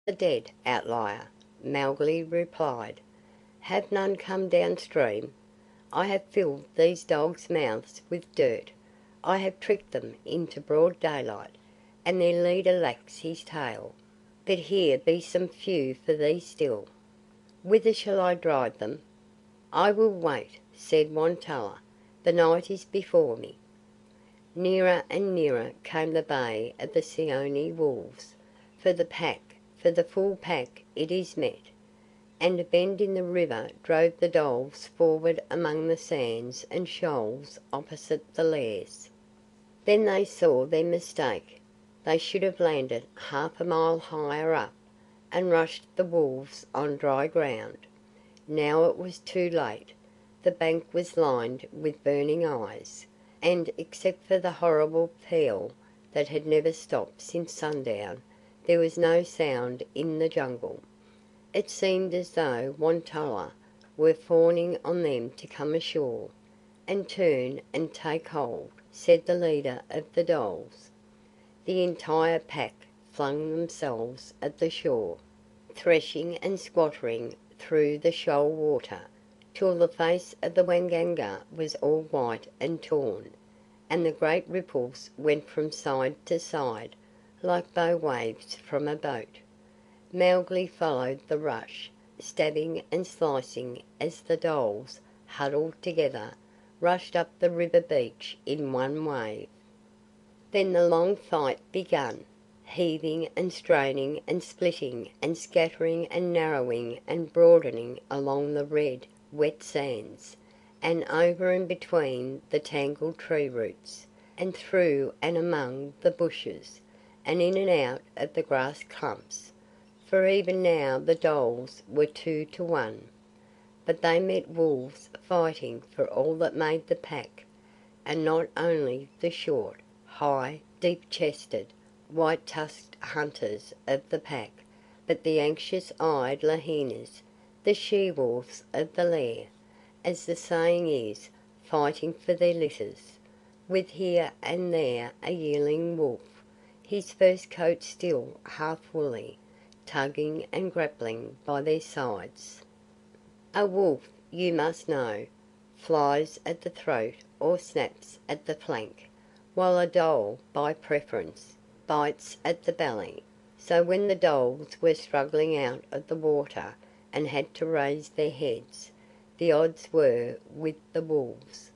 "The dead, outlier," Mowgli replied. "Have none come downstream? I have filled these dogs' mouths with dirt. I have tricked them into broad daylight, and their leader lacks his tail. But here be some few for thee still. Whither shall I drive them?" "I will wait," said Won tolla. "The night is before me." Nearer and nearer came the bay of the Seeonee wolves. For the full pack it is met, and a bend in the river drove the dholes forward among the sands and shoals opposite the lairs. Then they saw their mistake. They should have landed half a mile higher up, and rushed the wolves on dry ground. Now it was too late. The bank was lined with burning eyes, and except for the horrible peal that had never stopped since sundown, there was no sound in the jungle. It seemed as though Won tolla were fawning on them to come ashore, and turn and take hold, said the leader of the dholes. The entire pack flung themselves at the shore, threshing and squattering through the shoal water, till the face of the Wanganga was all white and torn, and the great ripples went from side to side like bow waves from a boat. Mowgli followed the rush, stabbing and slicing as the dholes, huddled together, rushed up the river beach in one wave. Then the long fight began, heaving and straining and splitting and scattering and narrowing and broadening along the red, wet sands, and over and between the tangled tree roots, and through and among the bushes, and in and out of the grass clumps, for even now the dholes were 2 to 1. But they met wolves fighting for all that made the pack, and not only the short, high, deep-chested, white-tusked hunters of the pack, but the anxious-eyed lahinis, the she-wolves of the lair, as the saying is, fighting for their litters, with here and there a yearling wolf, his first coat still half woolly, tugging and grappling by their sides. A wolf, you must know, flies at the throat or snaps at the flank, while a dhole, by preference, bites at the belly. So when the dholes were struggling out of the water and had to raise their heads, the odds were with the wolves.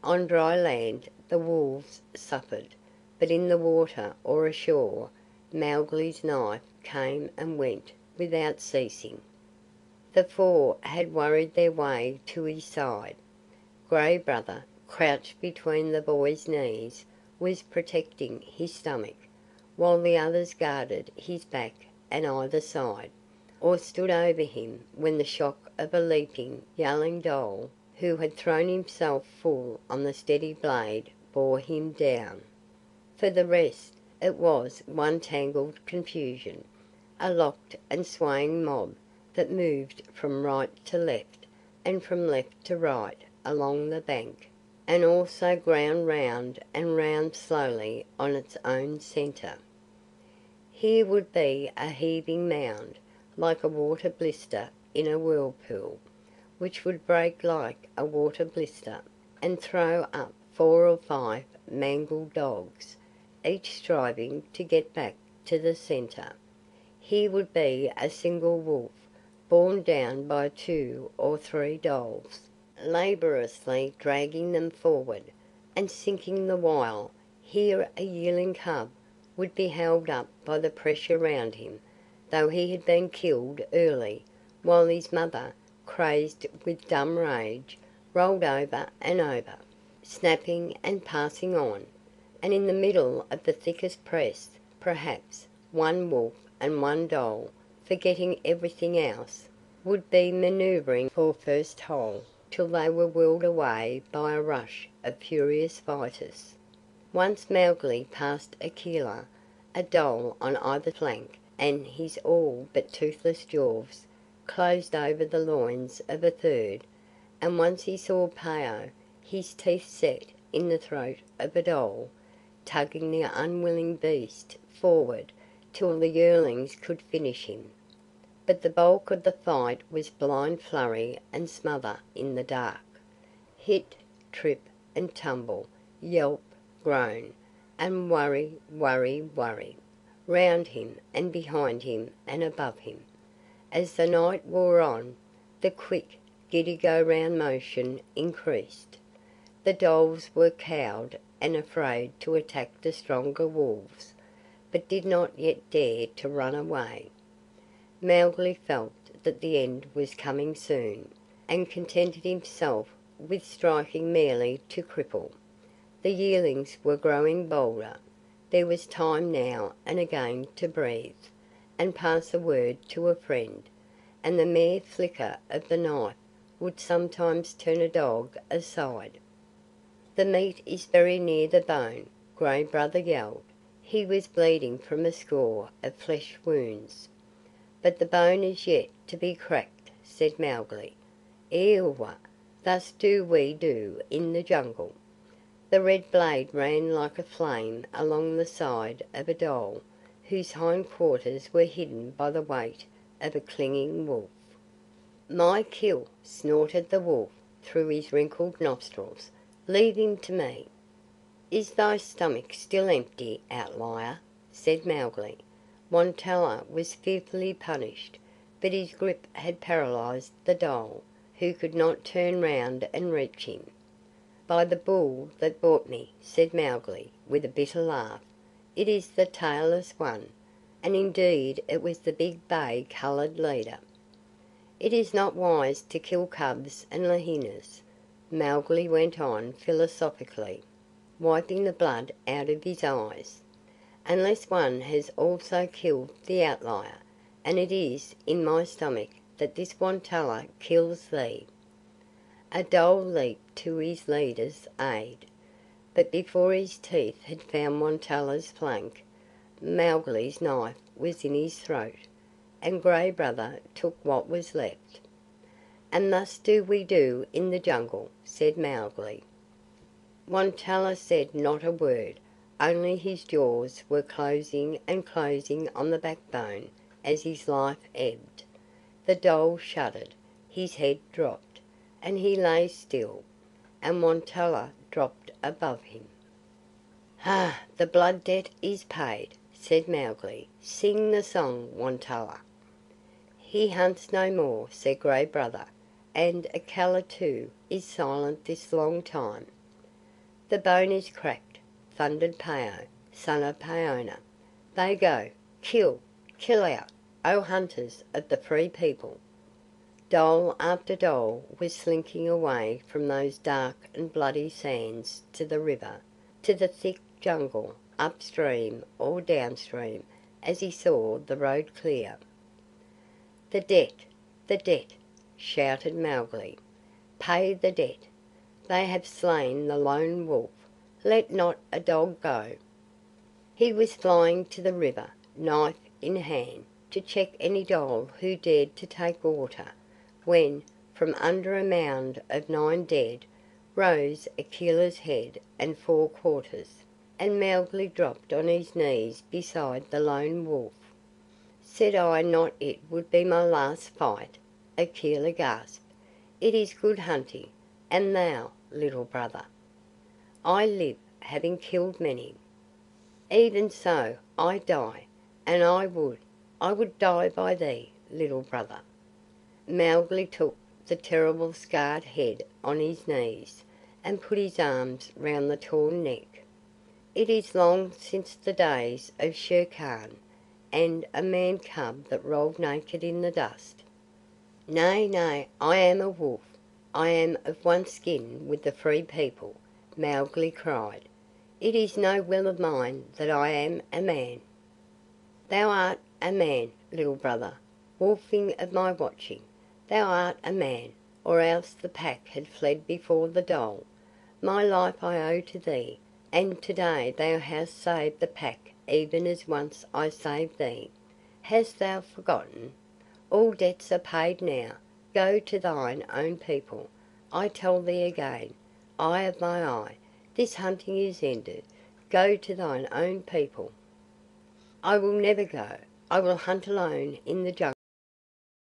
On dry land the wolves suffered, but in the water or ashore Mowgli's knife came and went without ceasing. The four had worried their way to his side. Grey Brother, crouched between the boy's knees, was protecting his stomach, while the others guarded his back and either side, or stood over him when the shock of a leaping, yelling dhole, who had thrown himself full on the steady blade, bore him down. For the rest, it was one tangled confusion, a locked and swaying mob that moved from right to left, and from left to right along the bank, and also ground round and round slowly on its own centre. Here would be a heaving mound, like a water blister in a whirlpool, which would break like a water blister, and throw up 4 or 5 mangled dogs, each striving to get back to the centre. Here would be a single wolf, borne down by 2 or 3 dholes, laboriously dragging them forward, and sinking the while. Here a yearling cub would be held up by the pressure round him, though he had been killed early, while his mother, crazed with dumb rage, rolled over and over, snapping and passing on, and in the middle of the thickest press, perhaps, one wolf and one dhole, forgetting everything else, would be manoeuvring for first hole, till they were whirled away by a rush of furious fighters. Once Mowgli passed Akela, a dhole on either flank, and his all but toothless jaws closed over the loins of a third, and once he saw Phao, his teeth set in the throat of a dhole, tugging the unwilling beast forward till the yearlings could finish him. But the bulk of the fight was blind flurry and smother in the dark. Hit, trip, and tumble, yelp, groan, and worry, worry, worry, round him and behind him and above him. As the night wore on, the quick, giddy go-round motion increased. The dholes were cowed and afraid to attack the stronger wolves, but did not yet dare to run away. Mowgli felt that the end was coming soon, and contented himself with striking merely to cripple. The yearlings were growing bolder. There was time now and again to breathe, and pass a word to a friend, and the mere flicker of the knife would sometimes turn a dog aside. "The meat is very near the bone," Grey Brother yelled. He was bleeding from a score of flesh wounds. "But the bone is yet to be cracked," said Mowgli. "Eewah! Thus do we do in the Jungle." The red blade ran like a flame along the side of a dhole whose hind quarters were hidden by the weight of a clinging wolf. "My kill!" snorted the wolf through his wrinkled nostrils. "Leave him to me." "Is thy stomach still empty, outlier?" said Mowgli. Won tolla was fearfully punished, but his grip had paralyzed the dhole, who could not turn round and reach him. "By the bull that bought me," said Mowgli, with a bitter laugh, "it is the tailless one." And indeed it was the big bay coloured leader. "It is not wise to kill cubs and lahinis," Mowgli went on philosophically, wiping the blood out of his eyes, "unless one has also killed the outlier, and it is in my stomach that this Won tolla kills thee." A dhole leaped to his leader's aid, but before his teeth had found Won tolla's flank, Mowgli's knife was in his throat, and Grey Brother took what was left. "And thus do we do in the Jungle," said Mowgli. Won tolla said not a word, only his jaws were closing and closing on the backbone as his life ebbed. The dhole shuddered, his head dropped, and he lay still, and Won tolla dropped above him. "Ah, the blood debt is paid," said Mowgli. "Sing the song, Won tolla." "He hunts no more," said Grey Brother, "and Akela too is silent this long time." "The bone is cracked," thundered Phao, son of Peona. "They go. Kill! Kill out, O hunters of the Free People!" Dhole after dhole was slinking away from those dark and bloody sands to the river, to the thick jungle, upstream or downstream, as he saw the road clear. "The debt! The debt!" shouted Mowgli. "Pay the debt! They have slain the lone wolf. Let not a dog go." He was flying to the river, knife in hand, to check any dhole who dared to take water, when, from under a mound of 9 dead, rose Akela's head and 4 quarters, and Mowgli dropped on his knees beside the lone wolf. "Said I not it would be my last fight?" Akela gasped. "It is good hunting. And thou, Little Brother?" "I live, having killed many." "Even so I die, and I would die by thee, Little Brother." Mowgli took the terrible scarred head on his knees, and put his arms round the torn neck. "It is long since the days of Shere Khan, and a man cub that rolled naked in the dust." "Nay, nay, I am a wolf. I am of one skin with the Free People," Mowgli cried. "It is no will of mine that I am a man." "Thou art a man, Little Brother, wolfing of my watching. Thou art a man, or else the Pack had fled before the dhole. My life I owe to thee, and today thou hast saved the Pack even as once I saved thee. Hast thou forgotten? All debts are paid now. Go to thine own people. I tell thee again, eye of my eye, this hunting is ended. Go to thine own people." I will never go. I will hunt alone in the jungle."